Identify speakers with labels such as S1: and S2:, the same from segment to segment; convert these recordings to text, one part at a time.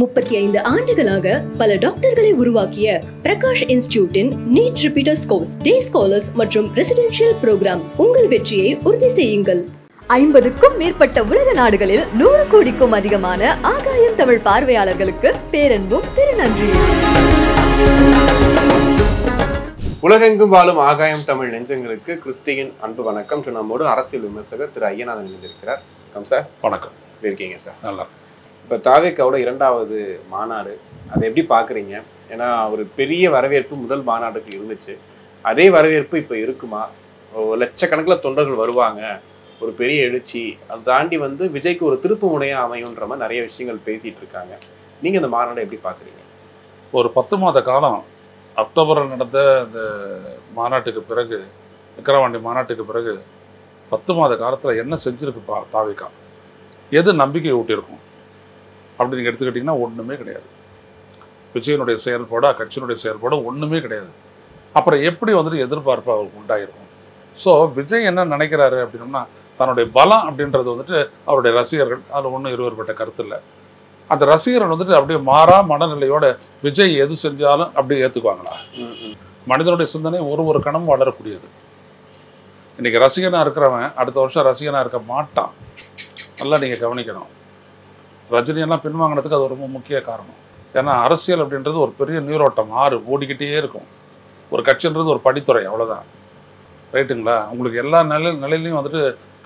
S1: 35 ஆண்டுகளாக பல டாக்டர்களை உருவாக்கிய பிரகாஷ் இன்ஸ்டிடியூட்டின் நீட் ரிப்பீட்டர்ஸ் கோர்ஸ், டே ஸ்காலர்ஸ் மற்றும் ரெசிடென்ஷியல் புரோகிராம். உங்கள் வெற்றியை உறுதி செய்யுங்கள். 50க்கும் மேற்பட்ட உலக நாடுகளில் 100 கோடிக்கும் அதிகமான ஆகாயம் தமிழ் பார்வையாளர்களுக்கு பேரன்பும் திருநன்றியும்.
S2: உலகெங்கும் வாழும் ஆகாயம் தமிழ் நெஞ்சங்களுக்கு கிறிஸ்டியின் அன்பு வணக்கம். நம்மோடு அரசியல் விமர்சகர் திரு ஐயநாதன் இணைந்திருக்கிறார். வணக்கம் சார்.
S3: வணக்கம்.
S2: இருக்கீங்க சார்?
S3: நல்லா.
S2: இப்போ தாவேக்காவோட 2வது மாநாடு, அதை எப்படி பார்க்குறீங்க? ஏன்னா ஒரு பெரிய வரவேற்பு முதல் மாநாட்டுக்கு இருந்துச்சு. அதே வரவேற்பு இப்போ இருக்குமா? லட்சக்கணக்கில் தொண்டர்கள் வருவாங்க, ஒரு பெரிய எழுச்சி, அதை தாண்டி விஜய்க்கு ஒரு திருப்பு முனையாக அமையுன்ற மாதிரி நிறைய விஷயங்கள் பேசிகிட்டு இருக்காங்க. நீங்கள் இந்த மாநாடை எப்படி பார்க்குறீங்க?
S3: ஒரு 10 மாத காலம் அக்டோபரில் நடந்த இந்த மாநாட்டுக்கு பிறகு, விக்கிரவாண்டி மாநாட்டுக்கு பிறகு 10 மாத காலத்தில் என்ன செஞ்சுருக்கு தாவேக்கா? எது நம்பிக்கை ஊட்டியிருக்கும் அப்படின்னு நீங்கள் எடுத்துக்கிட்டிங்கன்னா ஒன்றுமே கிடையாது. விஜயனுடைய செயல்பாடு, கட்சியினுடைய செயல்பாடு ஒன்றுமே கிடையாது. அப்புறம் எப்படி எதிர்பார்ப்பு அவருக்கு உண்டாயிருக்கும்? ஸோ விஜய் என்ன நினைக்கிறாரு அப்படின்னா, தன்னுடைய பலம் அப்படின்றது அவருடைய ரசிகர்கள், அதில் ஒன்றும் இருவருப்பட்ட கருத்து இல்லை. அந்த ரசிகர்கள் அப்படியே மாறா மனநிலையோட விஜய் எது செஞ்சாலும் அப்படியே ஏற்றுக்குவாங்களா? மனிதனுடைய சிந்தனை ஒரு கணமும் வளரக்கூடியது. இன்னைக்கு ரசிகனாக இருக்கிறவன் அடுத்த வருஷம் ரசிகனாக இருக்க மாட்டான். நல்லா நீங்கள் கவனிக்கணும். ரஜினியெல்லாம் பின்வாங்கினதுக்கு அது ரொம்ப முக்கிய காரணம். ஏன்னா அரசியல் அப்படின்றது ஒரு பெரிய நீரோட்டம், ஆறு ஓடிக்கிட்டே இருக்கும். ஒரு கட்சின்றது ஒரு படித்துறை, அவ்வளோதான். ரைட்டுங்களா? உங்களுக்கு எல்லா நிலையிலையும்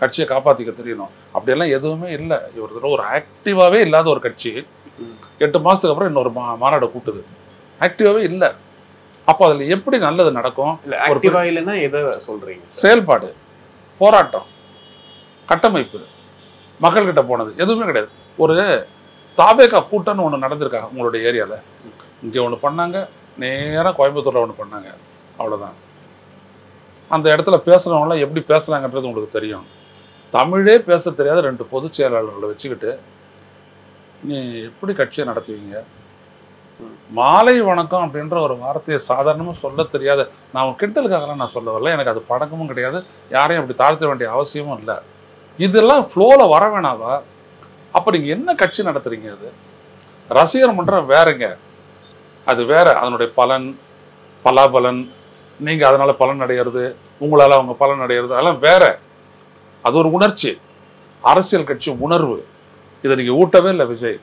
S3: கட்சியை காப்பாற்றிக்க தெரியணும். அப்படியெல்லாம் எதுவுமே இல்லை. இவர் ஒரு ஆக்டிவாகவே இல்லாத ஒரு கட்சி 8 மாதத்துக்கு அப்புறம் இன்னொரு மாநாடு கூட்டுது. ஆக்டிவாகவே இல்லை. அப்போ அதில் எப்படி நல்லது நடக்கும்?
S2: ஆக்டிவாக இல்லைன்னா எதை சொல்கிறீங்க?
S3: செயல்பாடு, போராட்டம், கட்டமைப்பு, மக்கள்கிட்ட போனது எதுவுமே கிடையாது. ஒரு தாவேக்கா கூட்டம்னு ஒன்று நடந்திருக்காங்க உங்களுடைய ஏரியாவில். இங்கே ஒன்று பண்ணாங்க, நேராக கோயம்புத்தூரில் ஒன்று பண்ணாங்க, அவ்வளோதான். அந்த இடத்துல பேசுகிறவங்களாம் எப்படி பேசுகிறாங்கன்றது உங்களுக்கு தெரியும். தமிழே பேச தெரியாத 2 பொதுச் செயலாளர்களை வச்சுக்கிட்டு நீ எப்படி கட்சியை நடத்துவீங்க? மாலை வணக்கம் அப்படின்ற ஒரு வார்த்தையை சாதாரணமாக சொல்ல தெரியாத, நான் கிண்டலுக்காகலாம் நான் சொல்ல வரல, எனக்கு அது பழக்கமும் கிடையாது, யாரையும் அப்படி தாழ்த்த வேண்டிய அவசியமும் இல்லை. இதெல்லாம் ஃப்ளோவில் வர வேணாவா? அப்போ நீங்கள் என்ன கட்சி நடத்துறீங்க? அது ரசிகர் மன்றம் வேறங்க, அது வேற. அதனுடைய பலாபலன், நீங்கள் அதனால் பலன் அடையிறது, உங்களால் அவங்க பலன் அடையிறது, அதெல்லாம் வேற. அது ஒரு உணர்ச்சி, அரசியல் கட்சி உணர்வு. இதை நீங்கள் ஊட்டவே இல்லை விஜய்.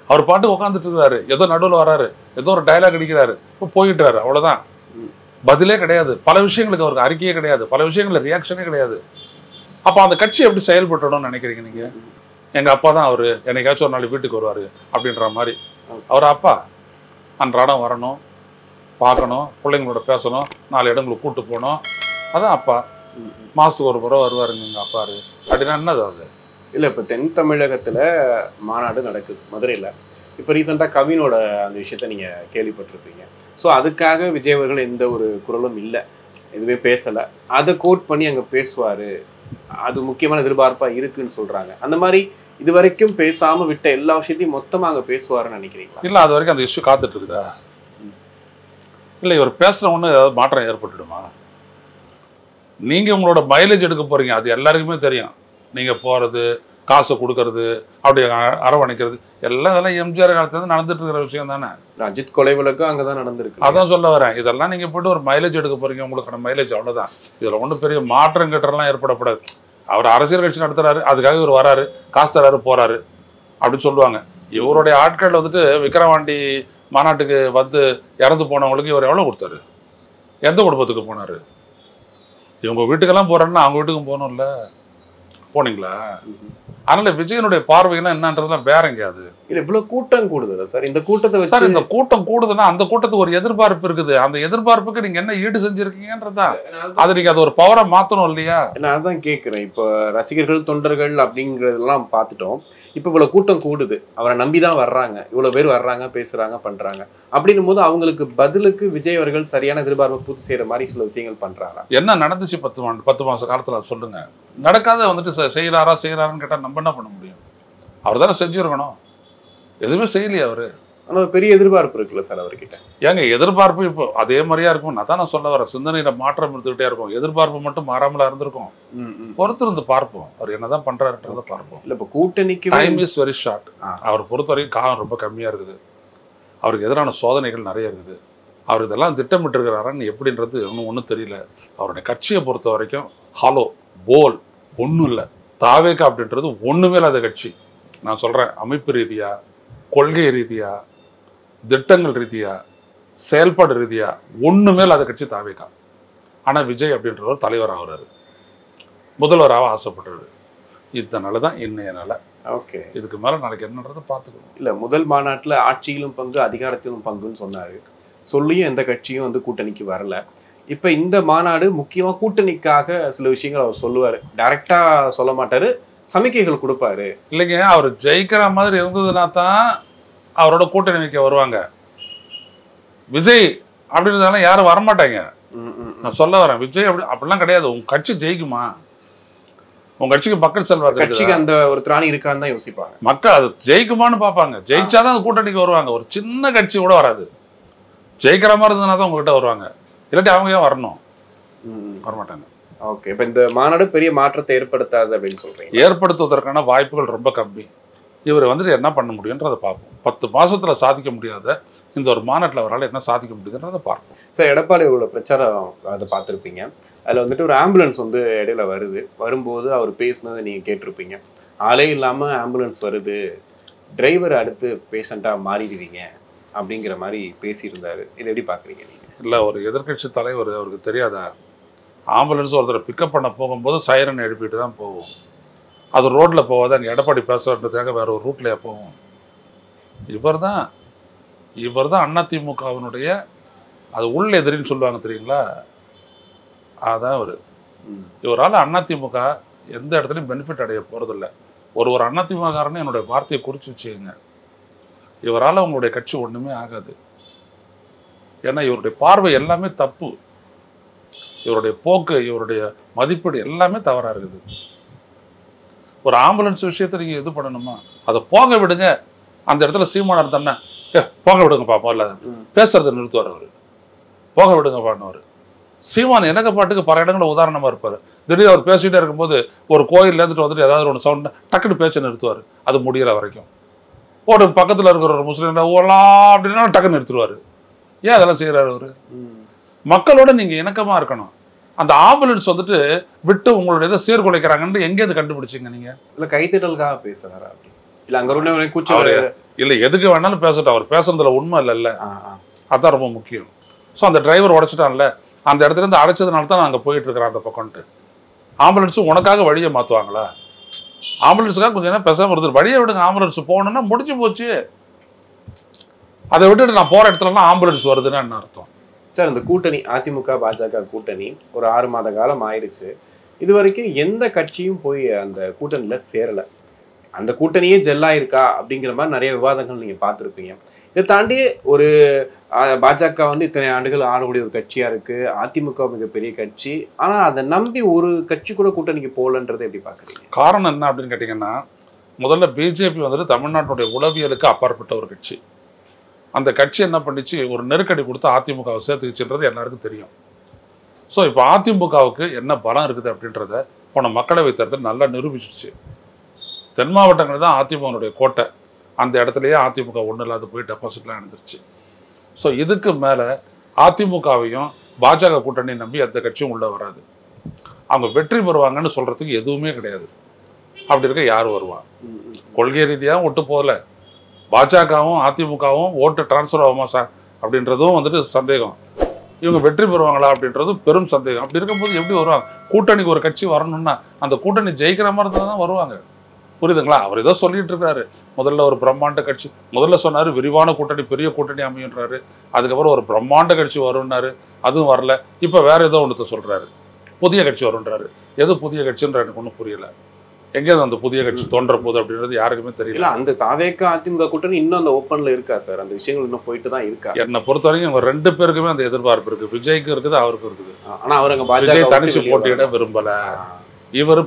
S3: அவர் பாட்டுக்கு உட்காந்துட்டு இருக்கிறாரு, ஏதோ நடுவில் வராரு, ஏதோ ஒரு டைலாக் அடிக்கிறாரு, இப்போ போயிட்டுறாரு, அவ்வளோதான். பதிலே கிடையாது. பல விஷயங்களுக்கு அவருக்கு அறிக்கையே கிடையாது, பல விஷயங்களில் ரியாக்ஷனே கிடையாது. அப்போ அந்த கட்சி எப்படி செயல்பட்டணும்னு நினைக்கிறீங்க நீங்கள்? எங்கள் அப்பா தான் அவர், என்னைக்காச்சும் ஒரு நாள் வீட்டுக்கு வருவார் அப்படின்ற மாதிரி. அவர் அப்பா அன்றாடம் வரணும், பார்க்கணும், பிள்ளைங்களோட பேசணும், 4 இடங்களுக்கு கூப்பிட்டு போகணும், அதான் அப்பா. மாதத்துக்கு ஒரு முறை வருவாருங்க எங்கள் அப்பாரு அப்படின்னா என்னது அது?
S2: இல்லை, இப்போ தென் தமிழகத்தில் மாநாடு நடக்குது மதுரையில். இப்போ ரீசெண்டாக கவினோட அந்த விஷயத்த நீங்கள் கேள்விப்பட்டிருப்பீங்க. ஸோ அதுக்காக விஜய் அவர்கள் எந்த ஒரு குரலும் இல்லை, எதுவுமே பேசலை. அதை கோட் பண்ணி அங்கே பேசுவார், அது முக்கியமான எதிர்பார்ப்பாக இருக்குன்னு சொல்கிறாங்க. அந்த மாதிரி இது வரைக்கும் பேசாமல் விட்ட எல்லா விஷயத்தையும் மொத்தமாக அங்கே பேசுவாருன்னு நினைக்கிறீங்களா?
S3: இல்லை, அது வரைக்கும் அந்த இஷ்யூ காத்துட்டு இருக்குதா? இல்லை, இவர் பேசுகிற ஒன்று ஏதாவது மாற்றம் ஏற்பட்டுடுமா? நீங்கள் உங்களோட மைலேஜ் எடுக்க போகிறீங்க, அது எல்லாருக்குமே தெரியும். நீங்கள் போகிறது, காசை கொடுக்கறது, அப்படி அரவணைக்கிறது, இதெல்லாம் எம்ஜிஆர் காலத்துலேருந்து நடந்துட்டு இருக்கிற விஷயம் தானே.
S2: அஜித் கொலை வழக்கும் அங்கே தான் நடந்திருக்கு.
S3: அதான் சொல்ல வரேன். இதெல்லாம் நீங்கள் போய்ட்டு ஒரு மைலேஜ் எடுக்க போகிறீங்க, உங்களுக்கான மைலேஜ், அவ்வளோதான். இதில் ஒன்றும் பெரிய மாற்றம் கட்டலாம் ஏற்படப்படாது. அவர் அரசியல் கட்சி நடத்துறாரு, அதுக்காக இவர் வராரு, காசு தராரு, போகிறாரு அப்படின்னு சொல்லுவாங்க. இவருடைய ஆட்கள் விக்கிரவாண்டி மாநாட்டுக்கு இறந்து போனவங்களுக்கு இவர் எவ்வளோ கொடுத்தாரு? எந்த குடும்பத்துக்கு போனார்? இவங்க வீட்டுக்கெல்லாம் போகிறாருன்னா அவங்க வீட்டுக்கும் போகணும்ல, போனீங்களா? அதனால விஜயனுடைய பார்வைன்னா என்னன்றதுலாம் வேற எங்கேயாது.
S2: இல்லை, இவ்வளோ கூட்டம் கூடுதல் சார். இந்த கூட்டத்தை வச்சு
S3: சார், இந்த கூட்டம் கூடுதுன்னா அந்த கூட்டத்துக்கு ஒரு எதிர்பார்ப்பு இருக்குது. அந்த எதிர்பார்ப்புக்கு நீங்க என்ன ஈடு செஞ்சிருக்கீங்கன்றதான் அது நீங்க அது ஒரு பவரை மாற்றணும் இல்லையா? நான்
S2: அதான் கேட்குறேன். இப்போ ரசிகர்கள், தொண்டர்கள் அப்படிங்கிறதெல்லாம் பார்த்துட்டோம். இப்போ இவ்வளோ கூட்டம் கூடுது, அவரை நம்பி தான் வர்றாங்க, இவ்வளோ பேர் வர்றாங்க, பேசுகிறாங்க, பண்ணுறாங்க. அப்படின்னும் போது அவங்களுக்கு பதிலுக்கு விஜய் அவர்கள் சரியான எதிர்பார்ப்பை பூர்த்தி செய்கிற மாதிரி சில விஷயங்கள் பண்ணுறாங்க.
S3: என்ன நடந்துச்சு 10 மாத காலத்தில் சொல்லுங்க. நடக்காத செய்கிறாரான்னு கேட்டால் நம்ம என்ன பண்ண முடியும்? அவர் தானே செஞ்சுருக்கணும். எதுவுமே செய்யலையே அவர்.
S2: ஆனால் பெரிய எதிர்பார்ப்பு இருக்குல்ல சார் அவர்கிட்ட.
S3: ஏங்க எதிர்பார்ப்பு இப்போ அதே மாதிரியா இருக்கும். நான் சொல்ல வரேன், சிந்தனையில மாற்றம் இருந்துகிட்டே இருக்கும். எதிர்பார்ப்பு மட்டும் மாறாமலா இருந்திருக்கும். பொறுத்திருந்து பார்ப்போம் அவர் என்னதான் பண்றாருன்றதை பார்ப்போம்.
S2: இல்லை இப்போ கூட்டணிக்கு
S3: டைம் இஸ் வெரி ஷார்ட். அவர் பொறுத்த வரைக்கும் காலம் ரொம்ப கம்மியா இருக்குது. அவருக்கு எதிரான சோதனைகள் நிறைய இருக்குது. அவர் இதெல்லாம் திட்டமிட்டு இருக்கிறாரான்னு எப்படின்றது ஒன்றும் தெரியல. அவருடைய கட்சியை பொறுத்த வரைக்கும் ஹாலோ போல் ஒன்றும் இல்லை. தாவேகா அப்படின்றது ஒன்றுமே இல்லாத கட்சி. நான் சொல்கிறேன், அமைப்பு ரீதியாக, கொள்கை ரீதியாக, திட்டங்கள் ரீதியாக, செயல்பாடு ரீதியாக ஒன்றுமே இல்லாத கட்சி தாவேகா. ஆனால் விஜய் அப்படின்றவர் தலைவர் ஆகிறாரு, முதல்வராக ஆசைப்படுறாரு. இதனால தான் இன்னைய நிலை.
S2: ஓகே,
S3: இதுக்கு மேலே நாளைக்கு என்னன்றதை பார்த்துக்கணும்.
S2: இல்லை முதல் மாநாட்டில் ஆட்சியிலும் பங்கு அதிகாரத்திலும் பங்குன்னு சொன்னார். சொல்லியும் எந்த கட்சியும் வந்து கூட்டணிக்கு வரல. இப்போ இந்த மாநாடு முக்கியமாக கூட்டணிக்காக சில விஷயங்கள் அவர் சொல்லுவார். டைரக்டாக சொல்ல மாட்டார், சமிக்கைகள் கொடுப்பாரு.
S3: இல்லைங்க, அவர் ஜெயிக்கிற மாதிரி இருந்ததுன்னா தான் அவரோட கூட்டணி வைக்க வருவாங்க. விஜய் அப்படின்றதால யாரும் வரமாட்டாங்க. நான் சொல்ல வரேன், விஜய் அப்படிலாம் கிடையாது. உங்க கட்சி ஜெயிக்குமா, உங்க கட்சிக்கு மக்கள் செல்வாக்கு,
S2: கட்சிக்கு அந்த ஒரு திராணி இருக்கான்னு தான் யோசிப்பாங்க.
S3: மக்கள் அது ஜெயிக்குமான்னு பார்ப்பாங்க. ஜெயிச்சாதான் அந்த கூட்டணிக்கு வருவாங்க. ஒரு சின்ன கட்சி கூட வராது. ஜெயிக்கிற மாதிரி இருந்ததுனா தான் உங்ககிட்ட வருவாங்க. இல்லாட்டி அவங்க ஏன் வரணும்? வரமாட்டாங்க.
S2: ஓகே, இப்போ இந்த மாநாடு பெரிய மாற்றத்தை ஏற்படுத்தாது அப்படின்னு சொல்றீங்க.
S3: ஏற்படுத்துவதற்கான வாய்ப்புகள் ரொம்ப கம்மி. இவர் வந்துட்டு என்ன பண்ண முடியுன்றதை பார்ப்போம். 10 மாசத்துல சாதிக்க முடியாத இந்த ஒரு மாநாட்டில் அவரால் என்ன சாதிக்க முடியுதுன்றதை பார்ப்போம்.
S2: சார், எடப்பாடி அவரோட பிரச்சாரம் அதை பார்த்துருப்பீங்க. அதில் வந்துட்டு ஒரு ஆம்புலன்ஸ் வந்து இடையில வரும்போது அவர் பேசினதை நீங்கள் கேட்டிருப்பீங்க. ஆளே இல்லாமல் ஆம்புலன்ஸ் வருது, டிரைவர் அடுத்து பேஷண்ட்டாக மாறிடுவீங்க அப்படிங்கிற மாதிரி பேசியிருந்தாரு. இதை எப்படி பார்க்குறீங்க நீங்கள்?
S3: இல்லை, ஒரு எதிர்கட்சி தலைவர் அவருக்கு தெரியாதா? ஆம்புலன்ஸ் ஒருத்தரை பிக்கப் பண்ண போகும்போது சைரன் எழுப்பிட்டு தான் போகும். அது ரோட்டில் போகாது, அங்கே எடப்பாடி பேசுறதுக்காக வேற ஒரு ரூட்லையே போகும். இவர் தான் அதிமுகவினுடைய அது உள் எதிரின்னு சொல்லுவாங்க தெரியுங்களா? அதான் அவர். இவரால் அதிமுக எந்த இடத்துலையும் பெனிஃபிட் அடைய போகிறதில்ல. ஒரு அதிமுககாரன்னு என்னுடைய வார்த்தையை குறித்து வச்சுக்கோங்க. இவரால் உங்களுடைய கட்சி ஒன்றுமே ஆகாது. ஏன்னா இவருடைய பார்வை எல்லாமே தப்பு. இவருடைய போக்கு, இவருடைய மதிப்பீடு எல்லாமே தவறாக இருக்குது. ஒரு ஆம்புலன்ஸ் விஷயத்தை நீங்கள் இது பண்ணணுமா, அதை போக விடுங்க. அந்த இடத்துல சீமானார் தானே, போக விடுங்கப்பா, முதல்ல பேசுறதை நிறுத்துவார் அவர். போக விடுங்கப்பான்னு சீமான் எனக்கு பாட்டுக்கு பல இடங்களில் உதாரணமாக இருப்பார். திடீர்னு அவர் பேசிகிட்டே இருக்கும்போது ஒரு கோயிலில் இருந்துட்டு வந்துட்டு ஏதாவது ஒன்று சவுண்ட் டக்குன்னு பேச்சை நிறுத்துவார். அது முடிகிற வரைக்கும். ஒரு பக்கத்தில் இருக்கிற ஒரு முஸ்லீம் ஓலாம் அப்படின்னா டக்குன்னு நிறுத்துருவார். ஏன் அதெல்லாம் செய்கிறாரு அவர்? மக்களோட நீங்கள் இணக்கமாக இருக்கணும். அந்த ஆம்புலன்ஸ் வந்துட்டு விட்டு உங்களுடைய இதை சீர்குலைக்கிறாங்கன்னு எங்கேருந்து கண்டுபிடிச்சிங்க நீங்கள்?
S2: இல்லை கைத்தட்டலுக்காக பேசுகிறாரா அப்படி? இல்லை அங்கே கூச்சல்
S3: இல்லை, எதுக்கு வேணாலும் பேசட்டும். அவர் பேசுறதுல உண்மை இல்லைல்ல, அதுதான் ரொம்ப முக்கியம். ஸோ அந்த டிரைவர் உடைச்சிட்டான்ல, அந்த இடத்துல இருந்து அடைச்சதுனால தான் நான் அங்கே போயிட்டு இருக்கிறேன் அந்த பக்கம்ட்டு. ஆம்புலன்ஸும் உனக்காக வழியை மாற்றுவாங்களா? ஆம்புலன்ஸுக்காக கொஞ்சம் நேரம் பேசாமல் இருந்துரு, வழியை விடுங்க. ஆம்புலன்ஸ் போகணுன்னா முடிஞ்சு போச்சு. அதை விட்டுட்டு நான் போகிற இடத்துலலாம் ஆம்புலன்ஸ் வருதுன்னா என்ன அர்த்தம்?
S2: சார், இந்த கூட்டணி அதிமுக பாஜக கூட்டணி ஒரு 6 மாத காலம் ஆயிடுச்சு. இது வரைக்கும் எந்த கட்சியும் போய் அந்த கூட்டணியில் சேரலை. அந்த கூட்டணியே ஜெல்லாயிருக்கா அப்படிங்கிற மாதிரி நிறைய விவாதங்கள் நீங்கள் பார்த்துருப்பீங்க. இதை தாண்டி ஒரு பாஜக வந்து இத்தனை ஆண்டுகள் ஆளக்கூடிய ஒரு கட்சியாக இருக்குது, அதிமுக மிகப்பெரிய கட்சி. ஆனால் அதை நம்பி ஒரு கட்சி கூட கூட்டணிக்கு போகலன்றதை எப்படி பார்க்குறீங்க?
S3: காரணம் என்ன அப்படின்னு கேட்டிங்கன்னா, முதல்ல பிஜேபி வந்துட்டு தமிழ்நாட்டுடைய உளவியலுக்கு அப்பாற்பட்ட ஒரு கட்சி. அந்த கட்சி என்ன பண்ணிச்சு, ஒரு நெருக்கடி கொடுத்து அதிமுகவை சேர்த்துக்கிச்சுன்றது எல்லாருக்கும் தெரியும். ஸோ இப்போ அதிமுகவுக்கு என்ன பலம் இருக்குது அப்படின்றத போன மக்களவைத் தேர்தல் நல்லா நிரூபிச்சிருச்சு. தென் மாவட்டங்கள் தான் அதிமுகனுடைய கோட்டை. அந்த இடத்துலையே அதிமுக ஒன்றும் இல்லாத போய் டெபாசிட்லாம் எழுந்துருச்சு. ஸோ இதுக்கு மேலே அதிமுகவையும் பாஜக கூட்டணி நம்பி அந்த கட்சியும் உள்ளே வராது. அவங்க வெற்றி பெறுவாங்கன்னு சொல்கிறதுக்கு எதுவுமே கிடையாது. அப்படி இருக்க யார் வருவா? கொள்கை ரீதியாகவும் ஒட்டு போகல. பாஜகவும் அதிமுகவும் ஓட்டு டிரான்ஸ்ஃபர் ஆகுமா சார் அப்படின்றதும் வந்துட்டு சந்தேகம். இவங்க வெற்றி பெறுவாங்களா அப்படின்றதும் பெரும் சந்தேகம். அப்படி இருக்கும்போது எப்படி வருவாங்க? கூட்டணிக்கு ஒரு கட்சி வரணும்னா அந்த கூட்டணி ஜெயிக்கிற மாதிரி இருந்தால் தான் வருவாங்க. புரியுதுங்களா? அவர் ஏதோ சொல்லிட்டு இருக்காரு. முதல்ல ஒரு பிரம்மாண்ட கட்சி, முதல்ல சொன்னார் விரிவான கூட்டணி, பெரிய கூட்டணி அமைன்றாரு. அதுக்கப்புறம் ஒரு பிரம்மாண்ட கட்சி வரும்னாரு, அதுவும் வரல. இப்போ வேற ஏதோ ஒன்று சொல்றாரு, புதிய கட்சி வரும்ன்றாரு. எது புதிய கட்சின்ற எனக்கு ஒன்றும் புரியல. எங்கேயாவது அந்த புதிய கட்சி தோன்ற போகுது அப்படின்றது யாருக்குமே தெரியல.
S2: அந்த தாவேகா அதிமுக கூட்டணி இன்னும் அந்த ஓப்பன்ல இருக்கா சார்? அந்த விஷயங்கள் இன்னும் போயிட்டு தான் இருக்கா?
S3: என்னை பொறுத்த வரைக்கும் இவங்க 2 பேருக்குமே அந்த எதிர்பார்ப்பு இருக்கு. விஜய்க்கு இருக்குது, அவருக்கும் இருக்குது.
S2: ஆனா அவருங்க
S3: விஜய் தனிச்சு போட்டியிட விரும்பல. இவர்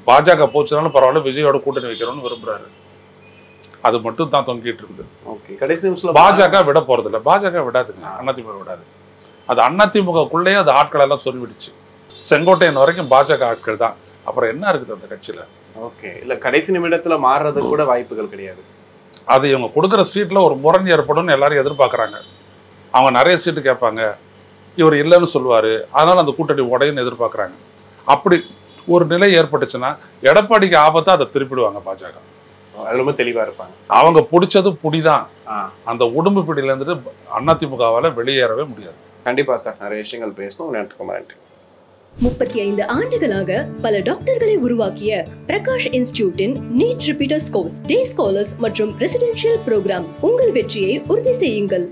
S3: பாஜக போச்சுனாலும் பரவாயில்ல, விஜயோட கூட்டணி வைக்கிறோம்னு விரும்புறாரு. அது மட்டும் தான் தொங்கிட்டு இருக்குது.
S2: ஓகே, கடைசி நிமிஷம்
S3: பாஜக விட போறது இல்லை. பாஜக விடாதுங்க, அதிமுக விடாது. அது அதிமுகக்குள்ளேயே அது ஆட்கள் எல்லாம் சொல்லிவிடுச்சு. செங்கோட்டையன் வரைக்கும் பாஜக ஆட்கள் தான். அப்புறம் என்ன இருக்குது அந்த கட்சியில?
S2: ஓகே, இல்ல கடைசி நிமிடத்துல மாறுறது கூட வாய்ப்புகள் கிடையாது.
S3: அது இவங்க கொடுக்குற சீட்ல ஒரு முரண் ஏற்படும் எல்லாரும் எதிர்பார்க்குறாங்க. அவங்க நிறைய சீட்டு கேட்பாங்க, இவர் இல்லைன்னு சொல்லுவாரு, அதனால அந்த கூட்டணி உடையன்னு எதிர்பார்க்குறாங்க. அப்படி ஒரு நிலை ஏற்பட்டுச்சுன்னா எடப்பாடிக்கு ஆபத்தா அதை திருப்பிடுவாங்க பாஜக.
S2: அது ரொம்ப தெளிவா இருப்பாங்க.
S3: அவங்க பிடிச்சது புடிதான். அந்த உடம்பு பிடியில இருந்துட்டு அதிமுகவால வெளியேறவே முடியாது.
S2: கண்டிப்பா சார், நிறைய விஷயங்கள் பேசணும். நேரத்துக்கு நன்றி.
S1: 35 ஆண்டுகளாக பல டாக்டர்களை உருவாக்கிய பிரகாஷ் இன்ஸ்டிடியூட்டின் நீட் ரிப்பீட்டர்ஸ் கோர்ஸ், டே ஸ்காலர்ஸ் மற்றும் ரெசிடென்ஷியல் ப்ரோக்ராம். உங்கள் வெற்றியை உறுதி செய்யுங்கள்.